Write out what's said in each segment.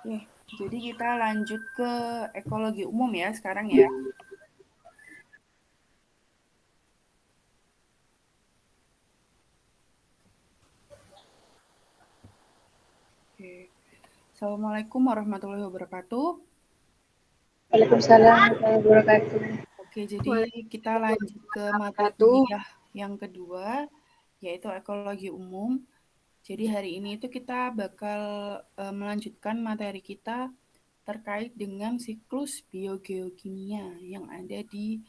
Oke, jadi kita lanjut ke ekologi umum ya sekarang ya. Oke. Assalamualaikum warahmatullahi wabarakatuh. Waalaikumsalam warahmatullahi wabarakatuh. Oke, jadi kita lanjut ke materi Wabarakatuh. kuliah yang kedua, yaitu ekologi umum. Jadi hari ini itu kita bakal melanjutkan materi kita terkait dengan siklus biogeokimia yang ada di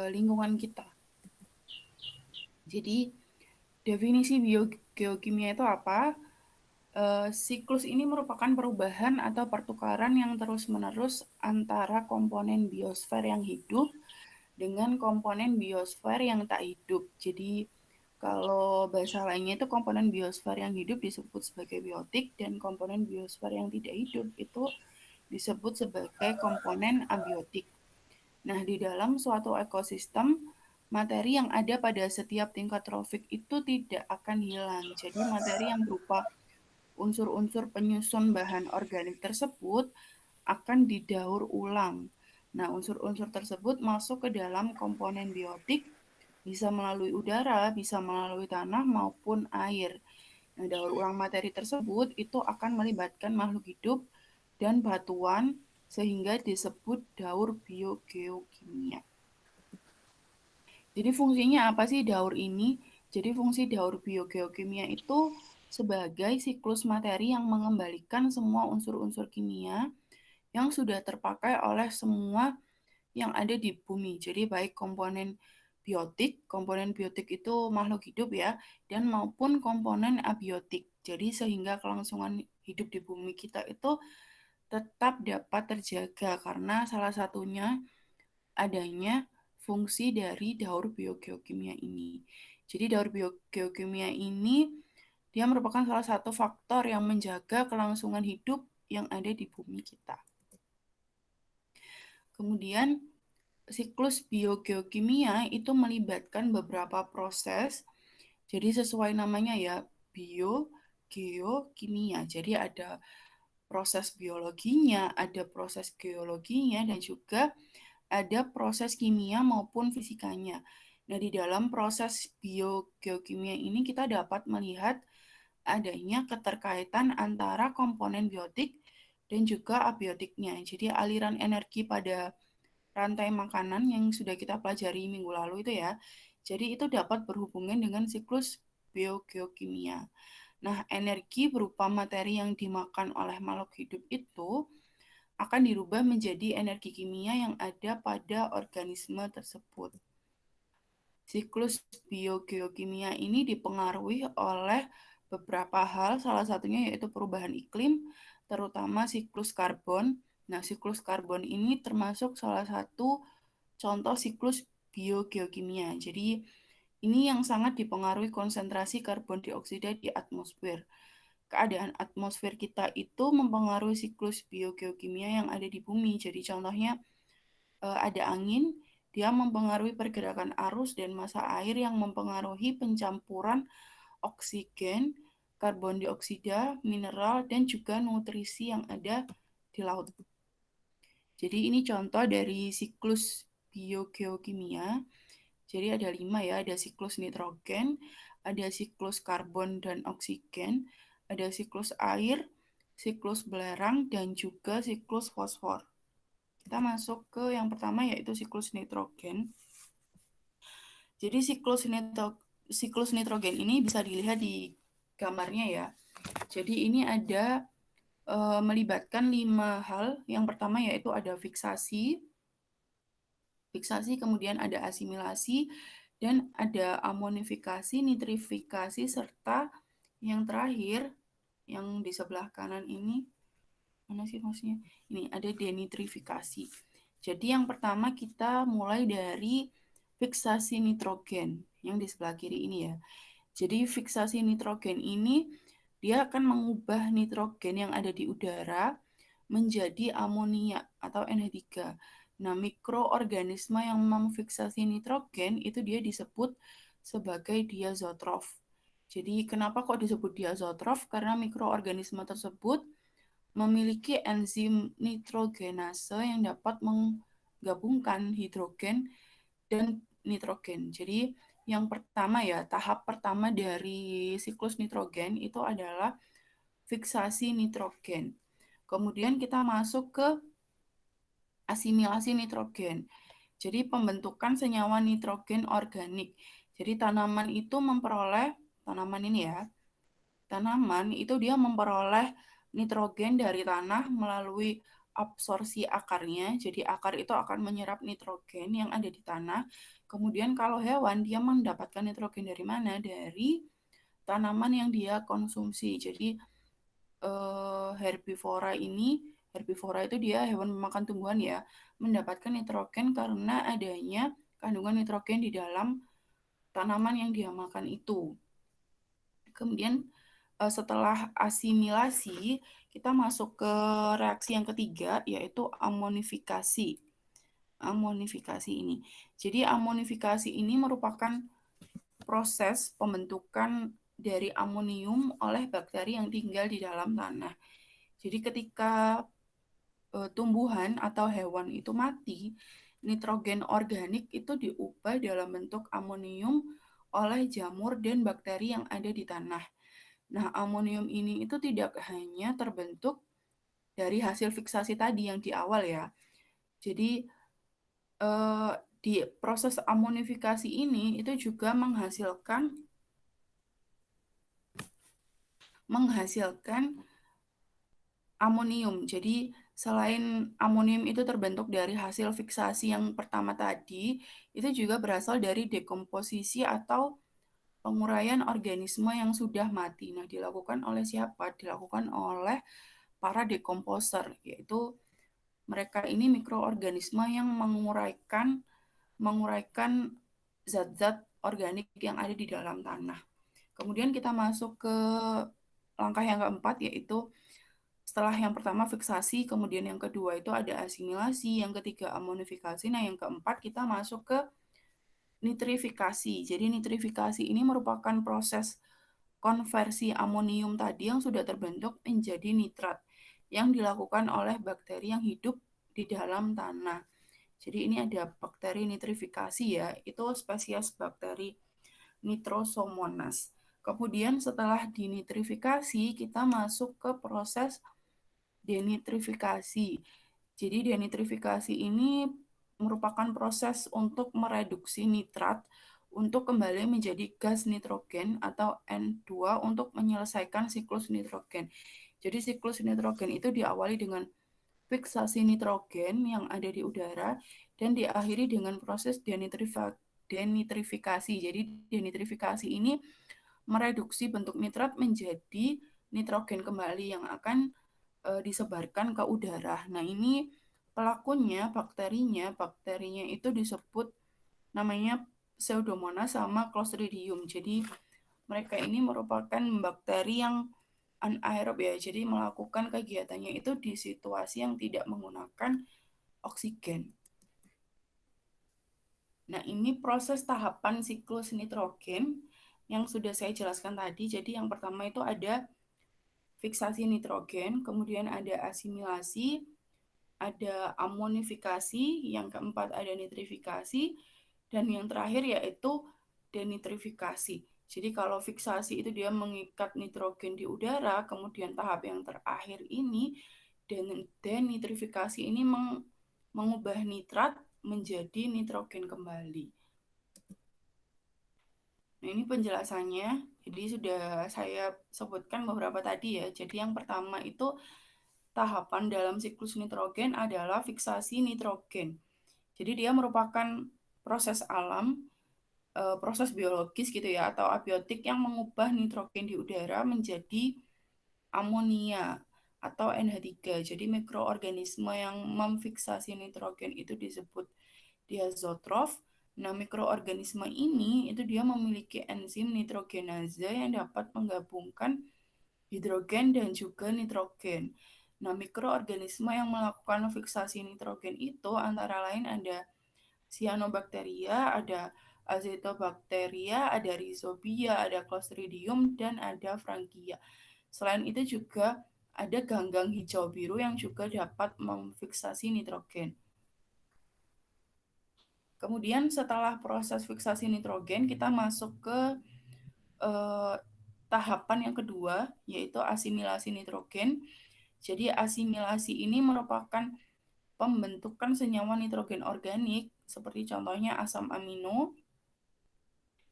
lingkungan kita. Jadi definisi biogeokimia itu apa? Siklus ini merupakan perubahan atau pertukaran yang terus-menerus antara komponen biosfer yang hidup dengan komponen biosfer yang tak hidup. Jadi kalau bahasa lainnya itu komponen biosfer yang hidup disebut sebagai biotik dan komponen biosfer yang tidak hidup itu disebut sebagai komponen abiotik. Nah, di dalam suatu ekosistem, materi yang ada pada setiap tingkat trofik itu tidak akan hilang. Jadi materi yang berupa unsur-unsur penyusun bahan organik tersebut akan didaur ulang. Nah, unsur-unsur tersebut masuk ke dalam komponen biotik, bisa melalui udara, bisa melalui tanah maupun air. Nah, daur ulang materi tersebut itu akan melibatkan makhluk hidup dan batuan sehingga disebut daur biogeokimia. Jadi fungsinya apa sih daur ini? Jadi fungsi daur biogeokimia itu sebagai siklus materi yang mengembalikan semua unsur-unsur kimia yang sudah terpakai oleh semua yang ada di bumi. Jadi baik komponen biotik itu makhluk hidup ya, dan maupun komponen abiotik. Jadi sehingga kelangsungan hidup di bumi kita itu tetap dapat terjaga karena salah satunya adanya fungsi dari daur biogeokimia ini. Jadi daur biogeokimia ini dia merupakan salah satu faktor yang menjaga kelangsungan hidup yang ada di bumi kita. Kemudian siklus biogeokimia itu melibatkan beberapa proses. Jadi sesuai namanya ya, biogeokimia. Jadi ada proses biologinya, ada proses geologinya, dan juga ada proses kimia maupun fisikanya. Nah, di dalam proses biogeokimia ini kita dapat melihat adanya keterkaitan antara komponen biotik dan juga abiotiknya. Jadi aliran energi pada rantai makanan yang sudah kita pelajari minggu lalu itu ya. Jadi itu dapat berhubungan dengan siklus biogeokimia. Nah, energi berupa materi yang dimakan oleh makhluk hidup itu akan dirubah menjadi energi kimia yang ada pada organisme tersebut. Siklus biogeokimia ini dipengaruhi oleh beberapa hal, salah satunya yaitu perubahan iklim, terutama siklus karbon. Nah, siklus karbon ini termasuk salah satu contoh siklus biogeokimia. Jadi, ini yang sangat dipengaruhi konsentrasi karbon dioksida di atmosfer. Keadaan atmosfer kita itu mempengaruhi siklus biogeokimia yang ada di bumi. Jadi, contohnya ada angin, dia mempengaruhi pergerakan arus dan massa air yang mempengaruhi pencampuran oksigen, karbon dioksida, mineral, dan juga nutrisi yang ada di laut. Jadi ini contoh dari siklus biogeokimia. Jadi ada 5 ya, ada siklus nitrogen, ada siklus karbon dan oksigen, ada siklus air, siklus belerang, dan juga siklus fosfor. Kita masuk ke yang pertama yaitu siklus nitrogen. Jadi siklus nitrogen ini bisa dilihat di gambarnya ya. Jadi ini ada melibatkan 5 hal. Yang pertama yaitu ada fiksasi, kemudian ada asimilasi, dan ada amonifikasi, nitrifikasi, serta yang terakhir yang di sebelah kanan ini, mana sih maksudnya? Ini ada denitrifikasi. Jadi yang pertama kita mulai dari fiksasi nitrogen yang di sebelah kiri ini ya. Jadi fiksasi nitrogen ini dia akan mengubah nitrogen yang ada di udara menjadi amonia atau NH3. Nah, mikroorganisme yang memfiksasi nitrogen itu dia disebut sebagai diazotrof. Jadi kenapa kok disebut diazotrof? Karena mikroorganisme tersebut memiliki enzim nitrogenase yang dapat menggabungkan hidrogen dan nitrogen. Jadi yang pertama ya, tahap pertama dari siklus nitrogen itu adalah fiksasi nitrogen. Kemudian kita masuk ke asimilasi nitrogen. Jadi pembentukan senyawa nitrogen organik. Jadi tanaman ini ya, tanaman itu dia memperoleh nitrogen dari tanah melalui absorpsi akarnya. Jadi akar itu akan menyerap nitrogen yang ada di tanah. Kemudian kalau hewan dia mendapatkan nitrogen dari mana? Dari tanaman yang dia konsumsi. Jadi herbivora itu dia hewan memakan tumbuhan ya, mendapatkan nitrogen karena adanya kandungan nitrogen di dalam tanaman yang dia makan itu. Kemudian setelah asimilasi, kita masuk ke reaksi yang ketiga, yaitu amonifikasi. Amonifikasi ini. Jadi amonifikasi ini merupakan proses pembentukan dari amonium oleh bakteri yang tinggal di dalam tanah. Jadi ketika tumbuhan atau hewan itu mati, nitrogen organik itu diubah dalam bentuk amonium oleh jamur dan bakteri yang ada di tanah. Nah, amonium ini itu tidak hanya terbentuk dari hasil fiksasi tadi yang di awal ya. Jadi di proses amonifikasi ini itu juga menghasilkan amonium. Jadi selain amonium itu terbentuk dari hasil fiksasi yang pertama tadi, itu juga berasal dari dekomposisi atau penguraian organisme yang sudah mati. Nah, dilakukan oleh siapa? Dilakukan oleh para dekomposer, yaitu mereka ini mikroorganisme yang menguraikan zat-zat organik yang ada di dalam tanah. Kemudian kita masuk ke langkah yang keempat, yaitu setelah yang pertama fiksasi, kemudian yang kedua itu ada asimilasi, yang ketiga amonifikasi, nah yang keempat kita masuk ke nitrifikasi. Jadi nitrifikasi ini merupakan proses konversi amonium tadi yang sudah terbentuk menjadi nitrat yang dilakukan oleh bakteri yang hidup di dalam tanah. Jadi ini ada bakteri nitrifikasi ya, itu spesies bakteri Nitrosomonas. Kemudian setelah dinitrifikasi, kita masuk ke proses denitrifikasi. Jadi denitrifikasi ini merupakan proses untuk mereduksi nitrat untuk kembali menjadi gas nitrogen atau N2 untuk menyelesaikan siklus nitrogen. Jadi siklus nitrogen itu diawali dengan fiksasi nitrogen yang ada di udara dan diakhiri dengan proses denitrifikasi. Jadi denitrifikasi ini mereduksi bentuk nitrat menjadi nitrogen kembali yang akan disebarkan ke udara. Nah, ini pelakunya, bakterinya itu disebut namanya Pseudomonas sama Clostridium. Jadi mereka ini merupakan bakteri yang anaerob ya, jadi melakukan kegiatannya itu di situasi yang tidak menggunakan oksigen. Nah, ini proses tahapan siklus nitrogen yang sudah saya jelaskan tadi. Jadi yang pertama itu ada fiksasi nitrogen, kemudian ada asimilasi, ada amonifikasi, yang keempat ada nitrifikasi, dan yang terakhir yaitu denitrifikasi. Jadi kalau fiksasi itu dia mengikat nitrogen di udara, kemudian tahap yang terakhir ini denitrifikasi ini mengubah nitrat menjadi nitrogen kembali. Nah, ini penjelasannya. Jadi sudah saya sebutkan beberapa tadi ya. Jadi yang pertama itu tahapan dalam siklus nitrogen adalah fiksasi nitrogen. Jadi dia merupakan proses alam, proses biologis gitu ya, atau abiotik yang mengubah nitrogen di udara menjadi amonia atau NH3. Jadi mikroorganisme yang memfiksasi nitrogen itu disebut diazotrof. Nah, mikroorganisme ini itu dia memiliki enzim nitrogenase yang dapat menggabungkan hidrogen dan juga nitrogen. Nah, mikroorganisme yang melakukan fiksasi nitrogen itu antara lain ada cyanobacteria, ada azotobacteria, ada rhizobia, ada clostridium, dan ada frankia. Selain itu juga ada ganggang hijau biru yang juga dapat memfiksasi nitrogen. Kemudian setelah proses fiksasi nitrogen, kita masuk ke tahapan yang kedua, yaitu asimilasi nitrogen. Jadi asimilasi ini merupakan pembentukan senyawa nitrogen organik, seperti contohnya asam amino,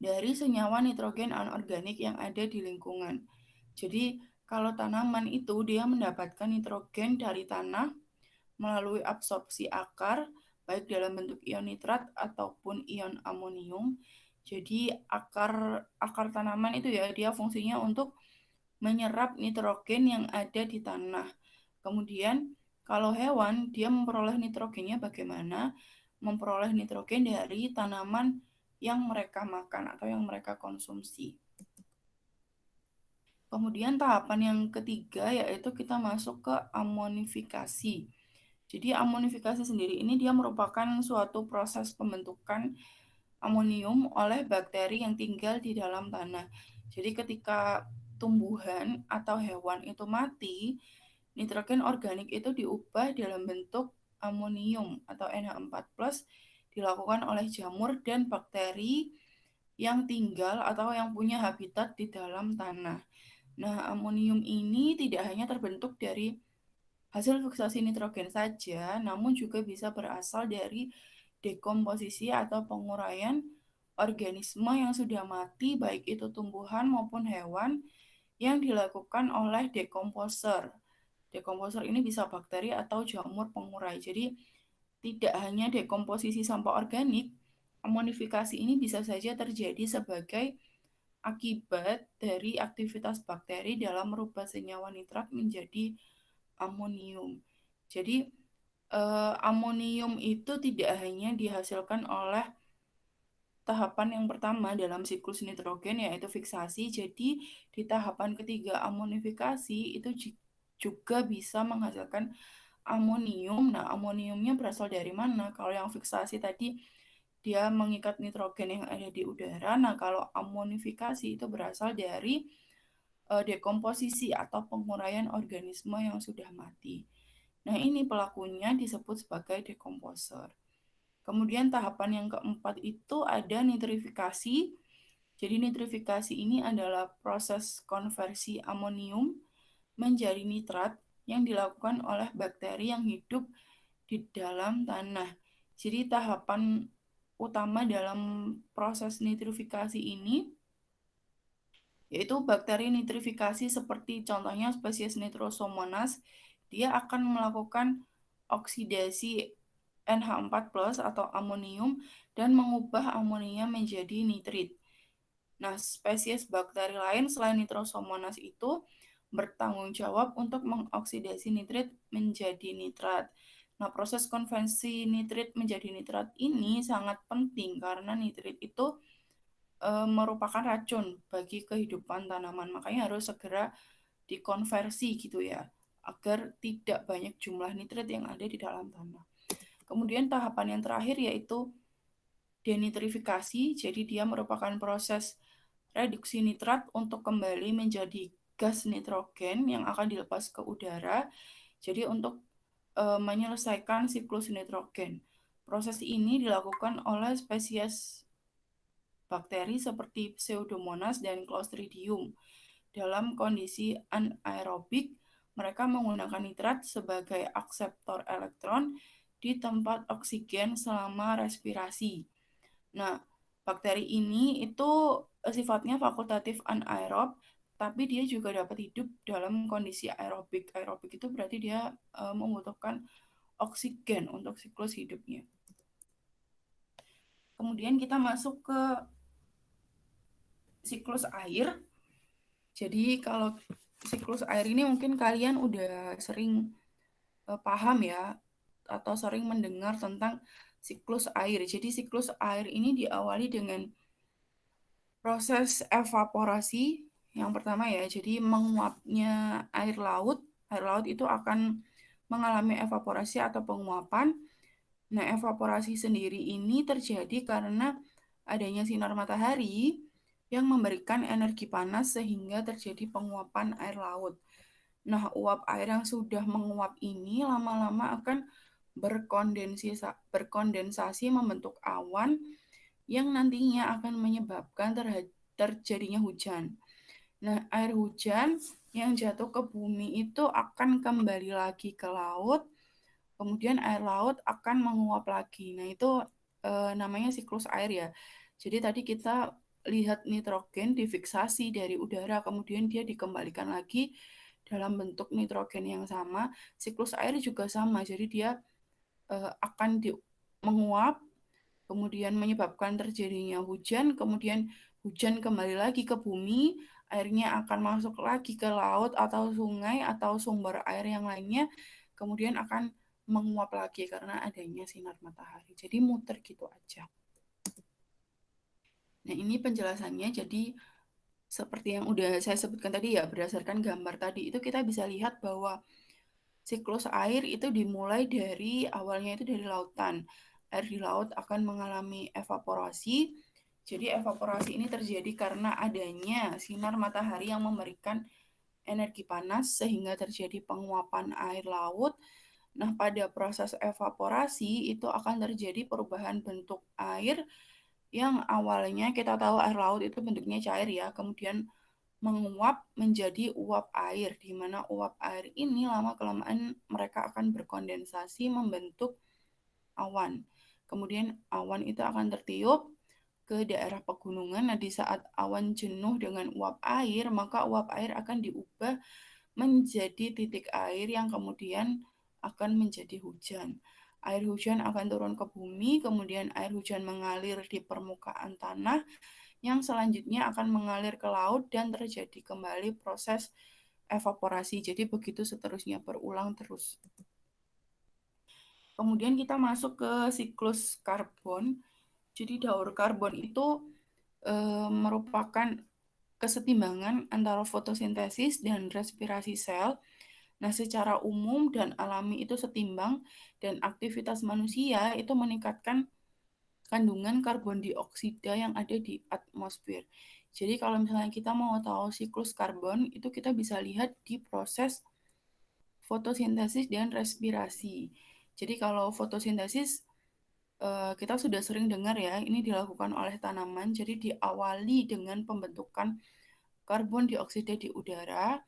dari senyawa nitrogen anorganik yang ada di lingkungan. Jadi, kalau tanaman itu dia mendapatkan nitrogen dari tanah melalui absorpsi akar, baik dalam bentuk ion nitrat ataupun ion amonium. Jadi, akar tanaman itu ya, dia fungsinya untuk menyerap nitrogen yang ada di tanah. Kemudian, kalau hewan, dia memperoleh nitrogennya bagaimana? Memperoleh nitrogen dari tanaman yang mereka makan atau yang mereka konsumsi. Kemudian tahapan yang ketiga yaitu kita masuk ke amonifikasi. Jadi amonifikasi sendiri ini dia merupakan suatu proses pembentukan amonium oleh bakteri yang tinggal di dalam tanah. Jadi ketika tumbuhan atau hewan itu mati, nitrogen organik itu diubah dalam bentuk amonium atau NH4+ dilakukan oleh jamur dan bakteri yang tinggal atau yang punya habitat di dalam tanah. Nah, amonium ini tidak hanya terbentuk dari hasil fiksasi nitrogen saja, namun juga bisa berasal dari dekomposisi atau penguraian organisme yang sudah mati, baik itu tumbuhan maupun hewan, yang dilakukan oleh dekomposer. Dekomposer ini bisa bakteri atau jamur pengurai. Jadi, tidak hanya dekomposisi sampah organik, amonifikasi ini bisa saja terjadi sebagai akibat dari aktivitas bakteri dalam merubah senyawa nitrat menjadi amonium. Jadi, amonium itu tidak hanya dihasilkan oleh tahapan yang pertama dalam siklus nitrogen yaitu fiksasi. Jadi, di tahapan ketiga amonifikasi itu juga bisa menghasilkan amonium. Nah, amoniumnya berasal dari mana? Kalau yang fiksasi tadi dia mengikat nitrogen yang ada di udara. Nah, kalau amonifikasi itu berasal dari dekomposisi atau penguraian organisme yang sudah mati. Nah, ini pelakunya disebut sebagai dekomposer. Kemudian tahapan yang keempat itu ada nitrifikasi. Jadi nitrifikasi ini adalah proses konversi amonium menjadi nitrat yang dilakukan oleh bakteri yang hidup di dalam tanah. Jadi tahapan utama dalam proses nitrifikasi ini yaitu bakteri nitrifikasi seperti contohnya spesies Nitrosomonas, dia akan melakukan oksidasi NH4+ atau amonium dan mengubah amonia menjadi nitrit. Nah, spesies bakteri lain selain Nitrosomonas itu bertanggung jawab untuk mengoksidasi nitrit menjadi nitrat. Nah, proses konversi nitrit menjadi nitrat ini sangat penting karena nitrit itu merupakan racun bagi kehidupan tanaman. Makanya harus segera dikonversi gitu ya, agar tidak banyak jumlah nitrit yang ada di dalam tanah. Kemudian tahapan yang terakhir yaitu denitrifikasi. Jadi dia merupakan proses reduksi nitrat untuk kembali menjadi gas nitrogen yang akan dilepas ke udara. Jadi untuk menyelesaikan siklus nitrogen. Proses ini dilakukan oleh spesies bakteri seperti Pseudomonas dan Clostridium. Dalam kondisi anaerobik, mereka menggunakan nitrat sebagai akseptor elektron di tempat oksigen selama respirasi. Nah, bakteri ini itu sifatnya fakultatif anaerob, tapi dia juga dapat hidup dalam kondisi aerobik. Aerobik itu berarti dia membutuhkan oksigen untuk siklus hidupnya. Kemudian kita masuk ke siklus air. Jadi kalau siklus air ini mungkin kalian udah sering paham ya atau sering mendengar tentang siklus air. Jadi siklus air ini diawali dengan proses evaporasi yang pertama ya. Jadi menguapnya air laut. Air laut itu akan mengalami evaporasi atau penguapan. Nah, evaporasi sendiri ini terjadi karena adanya sinar matahari yang memberikan energi panas sehingga terjadi penguapan air laut. Nah, uap air yang sudah menguap ini lama-lama akan berkondensasi membentuk awan yang nantinya akan menyebabkan terjadinya hujan. Nah, air hujan yang jatuh ke bumi itu akan kembali lagi ke laut, kemudian air laut akan menguap lagi. Nah, itu namanya siklus air ya. Jadi tadi kita lihat nitrogen difiksasi dari udara, kemudian dia dikembalikan lagi dalam bentuk nitrogen yang sama. Siklus air juga sama, jadi dia akan menguap, kemudian menyebabkan terjadinya hujan, kemudian hujan kembali lagi ke bumi, airnya akan masuk lagi ke laut atau sungai atau sumber air yang lainnya, kemudian akan menguap lagi karena adanya sinar matahari. Jadi muter gitu aja. Nah, ini penjelasannya. Jadi seperti yang udah saya sebutkan tadi ya, berdasarkan gambar tadi itu kita bisa lihat bahwa siklus air itu dimulai dari awalnya itu dari lautan. Air di laut akan mengalami evaporasi. Jadi evaporasi ini terjadi karena adanya sinar matahari yang memberikan energi panas sehingga terjadi penguapan air laut. Nah, pada proses evaporasi itu akan terjadi perubahan bentuk air yang awalnya kita tahu air laut itu bentuknya cair ya, kemudian menguap menjadi uap air, di mana uap air ini lama-kelamaan mereka akan berkondensasi membentuk awan. Kemudian awan itu akan tertiup ke daerah pegunungan. Nah, di saat awan jenuh dengan uap air, maka uap air akan diubah menjadi titik air yang kemudian akan menjadi hujan. Air hujan akan turun ke bumi, kemudian air hujan mengalir di permukaan tanah, yang selanjutnya akan mengalir ke laut dan terjadi kembali proses evaporasi. Jadi begitu seterusnya berulang terus. Kemudian kita masuk ke siklus karbon. Jadi daur karbon itu merupakan kesetimbangan antara fotosintesis dan respirasi sel. Nah, secara umum dan alami itu setimbang dan aktivitas manusia itu meningkatkan kandungan karbon dioksida yang ada di atmosfer. Jadi kalau misalnya kita mau tahu siklus karbon, itu kita bisa lihat di proses fotosintesis dan respirasi. Jadi kalau fotosintesis kita sudah sering dengar ya, ini dilakukan oleh tanaman. Jadi diawali dengan pembentukan karbon dioksida di udara,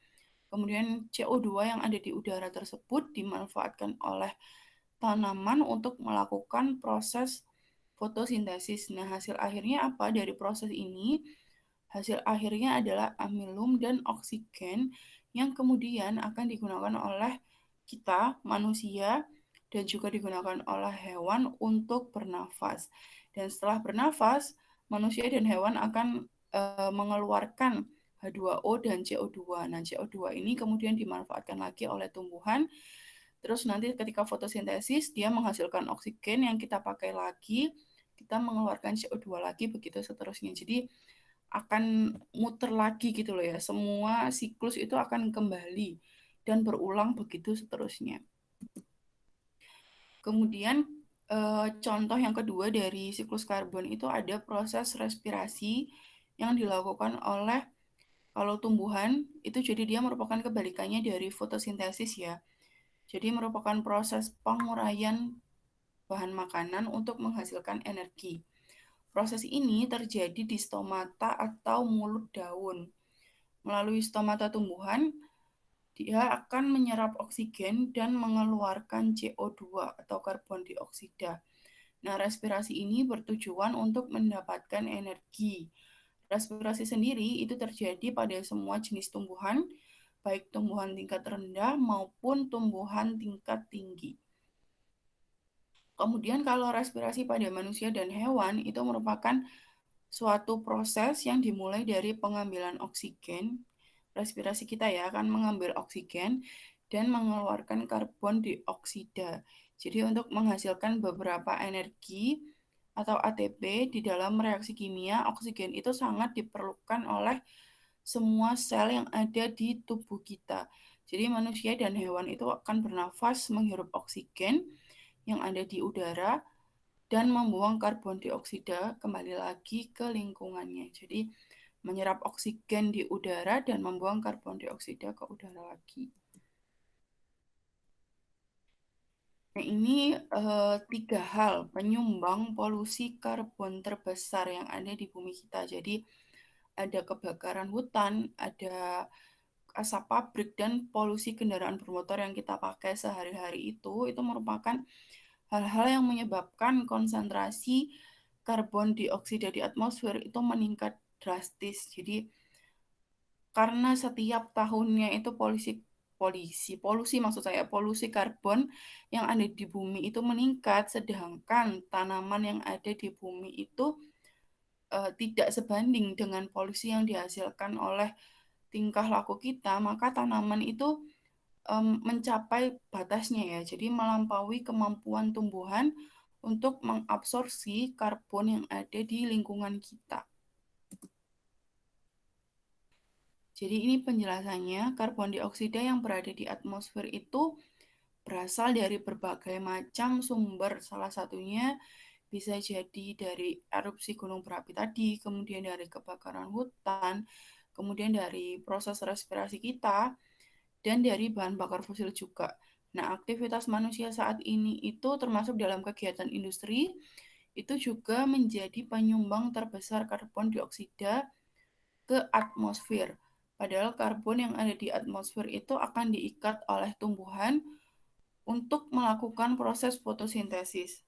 kemudian CO2 yang ada di udara tersebut dimanfaatkan oleh tanaman untuk melakukan proses fotosintesis. Nah, hasil akhirnya apa dari proses ini? Hasil akhirnya adalah amilum dan oksigen yang kemudian akan digunakan oleh kita, manusia, dan juga digunakan oleh hewan untuk bernafas. Dan setelah bernafas, manusia dan hewan akan mengeluarkan H2O dan CO2. Nah, CO2 ini kemudian dimanfaatkan lagi oleh tumbuhan. Terus nanti ketika fotosintesis, dia menghasilkan oksigen yang kita pakai lagi, kita mengeluarkan CO2 lagi, begitu seterusnya. Jadi akan muter lagi gitu loh ya. Semua siklus itu akan kembali dan berulang begitu seterusnya. Kemudian contoh yang kedua dari siklus karbon itu ada proses respirasi yang dilakukan oleh kalau tumbuhan itu jadi dia merupakan kebalikannya dari fotosintesis ya. Jadi merupakan proses penguraian bahan makanan untuk menghasilkan energi. Proses ini terjadi di stomata atau mulut daun. Melalui stomata tumbuhan, dia akan menyerap oksigen dan mengeluarkan CO2 atau karbon dioksida. Nah, respirasi ini bertujuan untuk mendapatkan energi. Respirasi sendiri itu terjadi pada semua jenis tumbuhan, baik tumbuhan tingkat rendah maupun tumbuhan tingkat tinggi. Kemudian kalau respirasi pada manusia dan hewan itu merupakan suatu proses yang dimulai dari pengambilan oksigen. Respirasi kita ya akan mengambil oksigen dan mengeluarkan karbon dioksida. Jadi untuk menghasilkan beberapa energi atau ATP di dalam reaksi kimia, oksigen itu sangat diperlukan oleh semua sel yang ada di tubuh kita. Jadi manusia dan hewan itu akan bernafas menghirup oksigen yang ada di udara dan membuang karbon dioksida kembali lagi ke lingkungannya. Jadi menyerap oksigen di udara dan membuang karbon dioksida ke udara lagi. Nah, ini 3 hal penyumbang polusi karbon terbesar yang ada di bumi kita. Jadi ada kebakaran hutan, ada asap pabrik, dan polusi kendaraan bermotor yang kita pakai sehari-hari itu merupakan hal-hal yang menyebabkan konsentrasi karbon dioksida di atmosfer itu meningkat drastis. Jadi karena setiap tahunnya itu polusi maksud saya polusi karbon yang ada di bumi itu meningkat, sedangkan tanaman yang ada di bumi itu tidak sebanding dengan polusi yang dihasilkan oleh tingkah laku kita, maka tanaman itu mencapai batasnya ya, jadi melampaui kemampuan tumbuhan untuk mengabsorpsi karbon yang ada di lingkungan kita. Jadi ini penjelasannya, karbon dioksida yang berada di atmosfer itu berasal dari berbagai macam sumber. Salah satunya bisa jadi dari erupsi gunung berapi tadi, kemudian dari kebakaran hutan, kemudian dari proses respirasi kita, dan dari bahan bakar fosil juga. Nah, aktivitas manusia saat ini itu termasuk dalam kegiatan industri, itu juga menjadi penyumbang terbesar karbon dioksida ke atmosfer. Padahal karbon yang ada di atmosfer itu akan diikat oleh tumbuhan untuk melakukan proses fotosintesis.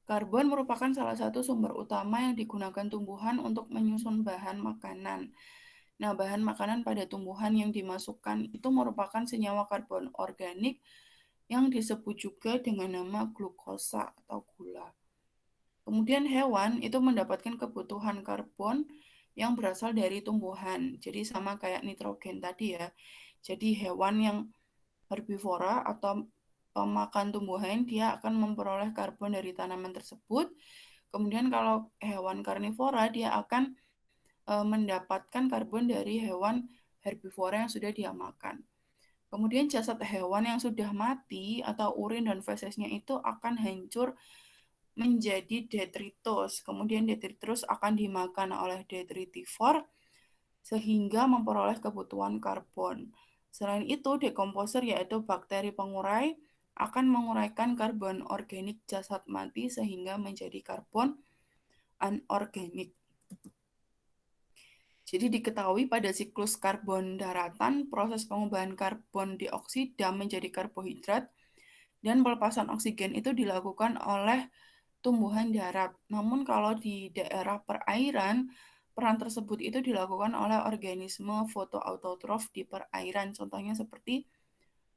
Karbon merupakan salah satu sumber utama yang digunakan tumbuhan untuk menyusun bahan makanan. Nah, bahan makanan pada tumbuhan yang dimasukkan itu merupakan senyawa karbon organik yang disebut juga dengan nama glukosa atau gula. Kemudian hewan itu mendapatkan kebutuhan karbon yang berasal dari tumbuhan. Jadi sama kayak nitrogen tadi ya. Jadi hewan yang herbivora atau pemakan tumbuhan dia akan memperoleh karbon dari tanaman tersebut. Kemudian kalau hewan karnivora dia akan mendapatkan karbon dari hewan herbivora yang sudah dia makan. Kemudian jasad hewan yang sudah mati atau urin dan fesesnya itu akan hancur menjadi detritus. Kemudian detritus akan dimakan oleh detritivor sehingga memperoleh kebutuhan karbon. Selain itu, dekomposer yaitu bakteri pengurai akan menguraikan karbon organik jasad mati sehingga menjadi karbon anorganik. Jadi diketahui pada siklus karbon daratan, proses pengubahan karbon dioksida menjadi karbohidrat dan pelepasan oksigen itu dilakukan oleh tumbuhan darat. Namun kalau di daerah perairan, peran tersebut itu dilakukan oleh organisme fotoautotrof di perairan, contohnya seperti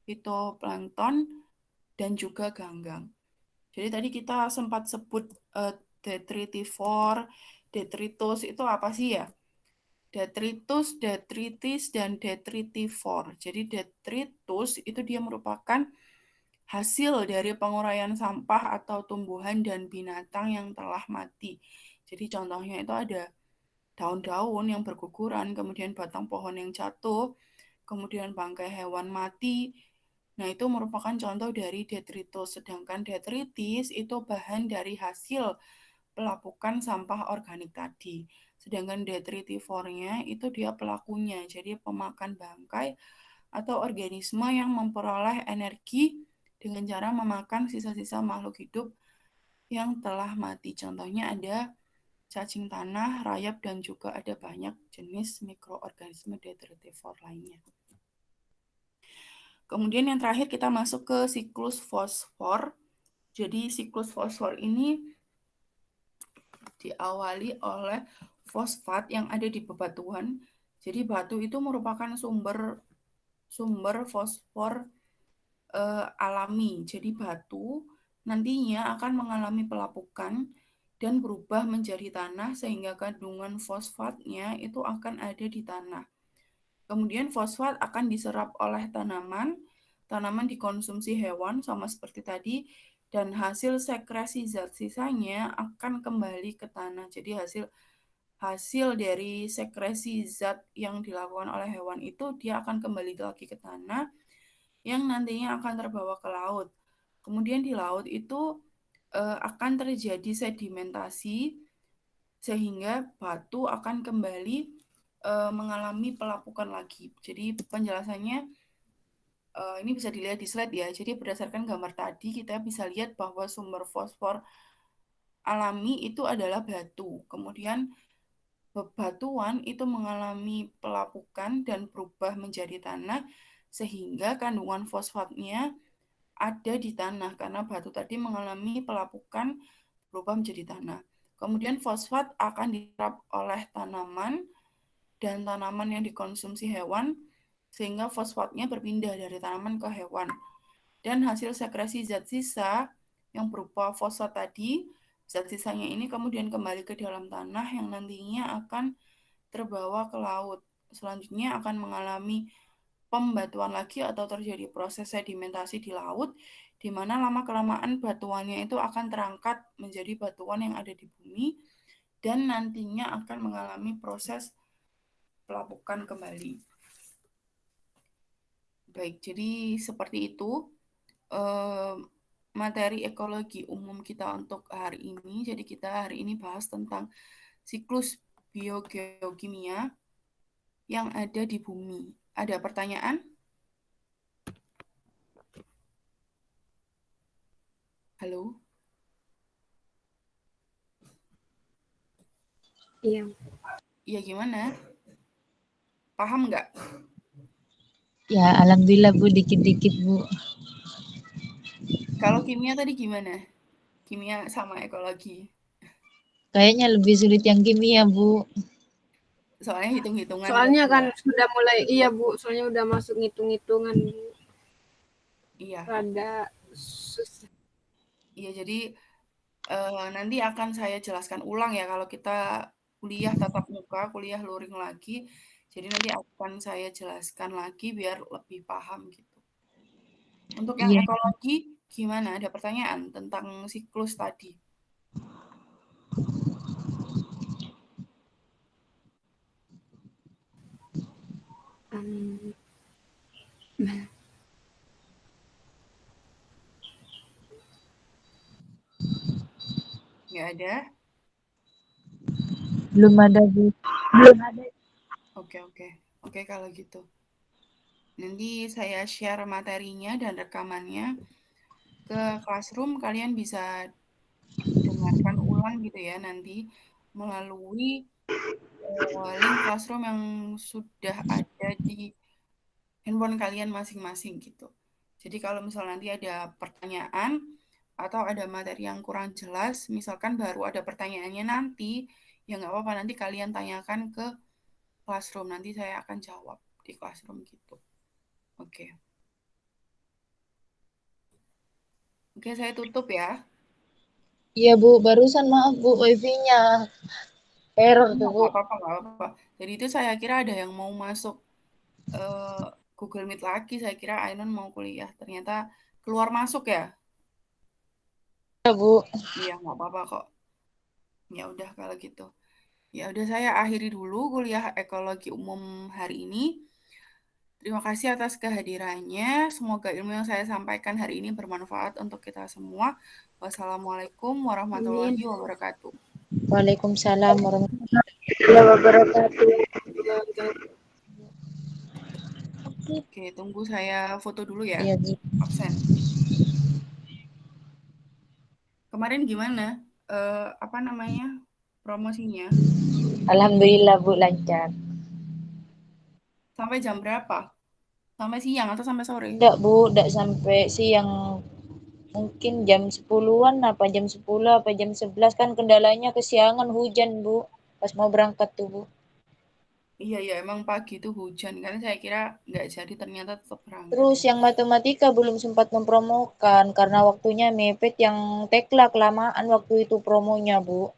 fitoplankton dan juga ganggang. Jadi tadi kita sempat sebut detritivor, detritus itu apa sih ya? Detritus, detritis, dan detritivor. Jadi detritus itu dia merupakan hasil dari penguraian sampah atau tumbuhan dan binatang yang telah mati. Jadi contohnya itu ada daun-daun yang berguguran, kemudian batang pohon yang jatuh, kemudian bangkai hewan mati. Nah, itu merupakan contoh dari detritus. Sedangkan detritis itu bahan dari hasil pelapukan sampah organik tadi. Sedangkan detritivornya itu dia pelakunya, jadi pemakan bangkai atau organisme yang memperoleh energi dengan cara memakan sisa-sisa makhluk hidup yang telah mati. Contohnya ada cacing tanah, rayap, dan juga ada banyak jenis mikroorganisme detritivor lainnya. Kemudian yang terakhir kita masuk ke siklus fosfor. Jadi siklus fosfor ini diawali oleh fosfat yang ada di bebatuan. Jadi batu itu merupakan sumber sumber fosfor alami. Jadi batu nantinya akan mengalami pelapukan dan berubah menjadi tanah sehingga kandungan fosfatnya itu akan ada di tanah. Kemudian fosfat akan diserap oleh tanaman, tanaman dikonsumsi hewan sama seperti tadi, dan hasil sekresi zat sisanya akan kembali ke tanah. Jadi hasil hasil dari sekresi zat yang dilakukan oleh hewan itu dia akan kembali lagi ke tanah yang nantinya akan terbawa ke laut. Kemudian di laut itu akan terjadi sedimentasi sehingga batu akan kembali mengalami pelapukan lagi. Jadi penjelasannya Ini bisa dilihat di slide ya. Jadi berdasarkan gambar tadi kita bisa lihat bahwa sumber fosfor alami itu adalah batu. Kemudian bebatuan itu mengalami pelapukan dan berubah menjadi tanah sehingga kandungan fosfatnya ada di tanah karena batu tadi mengalami pelapukan berubah menjadi tanah. Kemudian fosfat akan diserap oleh tanaman dan tanaman yang dikonsumsi hewan sehingga fosfatnya berpindah dari tanaman ke hewan. Dan hasil sekresi zat sisa yang berupa fosfat tadi, zat sisanya ini kemudian kembali ke dalam tanah yang nantinya akan terbawa ke laut. Selanjutnya akan mengalami pembatuan lagi atau terjadi proses sedimentasi di laut, di mana lama-kelamaan batuannya itu akan terangkat menjadi batuan yang ada di bumi, dan nantinya akan mengalami proses pelapukan kembali. Baik, jadi seperti itu materi ekologi umum kita untuk hari ini. Jadi kita hari ini bahas tentang siklus biogeokimia yang ada di bumi. Ada pertanyaan? Halo? Iya. Iya gimana? Paham nggak? Ya, alhamdulillah Bu, dikit-dikit Bu. Kalau kimia tadi gimana? Kimia sama ekologi. Kayaknya lebih sulit yang kimia Bu. Soalnya hitung-hitungan Soalnya tadi kan ya. sudah mulai, iya Bu, soalnya udah masuk ngitung-ngitungan Bu. Iya. Rada susah. Iya, jadi nanti akan saya jelaskan ulang ya kalau kita kuliah tatap muka, kuliah luring lagi. Jadi nanti akan saya jelaskan lagi biar lebih paham gitu. Untuk yang Iya. ekologi gimana? Ada pertanyaan tentang siklus tadi? Um, Nggak ada? Belum ada Bu. Belum ada. Oke, oke. Oke kalau gitu. Nanti saya share materinya dan rekamannya ke Classroom. Kalian bisa dengarkan ulang gitu ya nanti melalui link Classroom yang sudah ada di handphone kalian masing-masing gitu. Jadi kalau misalnya nanti ada pertanyaan atau ada materi yang kurang jelas, misalkan baru ada pertanyaannya nanti, ya nggak apa-apa nanti kalian tanyakan ke Classroom. Nanti saya akan jawab di Classroom gitu. Oke. Oke, saya tutup ya. Iya Bu, barusan maaf Bu, wifi-nya error tuh Bu. Nggak apa-apa, nggak apa-apa. Jadi itu saya kira ada yang mau masuk eh, Google Meet lagi. Saya kira Ainon mau kuliah. Ternyata keluar masuk ya. Iya Bu. Iya, nggak apa-apa kok. Ya udah kalau gitu. Ya udah saya akhiri dulu kuliah ekologi umum hari ini. Terima kasih atas kehadirannya. Semoga ilmu yang saya sampaikan hari ini bermanfaat untuk kita semua. Wassalamualaikum Amin. warahmatullahi wabarakatuh. Waalaikumsalam warahmatullahi Wabarakatuh. wabarakatuh. Oke, tunggu saya foto dulu ya. Iya Bu. Absen. Kemarin gimana? Apa namanya? Promosinya? Alhamdulillah Bu, lancar. Sampai jam berapa? Sampai siang atau sampai sore? Enggak Bu, enggak sampai siang. Mungkin jam 10-an apa jam 10 apa jam 11 kan kendalanya kesiangan hujan Bu. Pas mau berangkat tuh Bu. Iya, ya emang pagi itu hujan. Karena saya kira nggak jadi, ternyata tetap berangkat Terus ya. yang matematika belum sempat mempromokan karena waktunya mepet, yang tekla kelamaan waktu itu promonya Bu.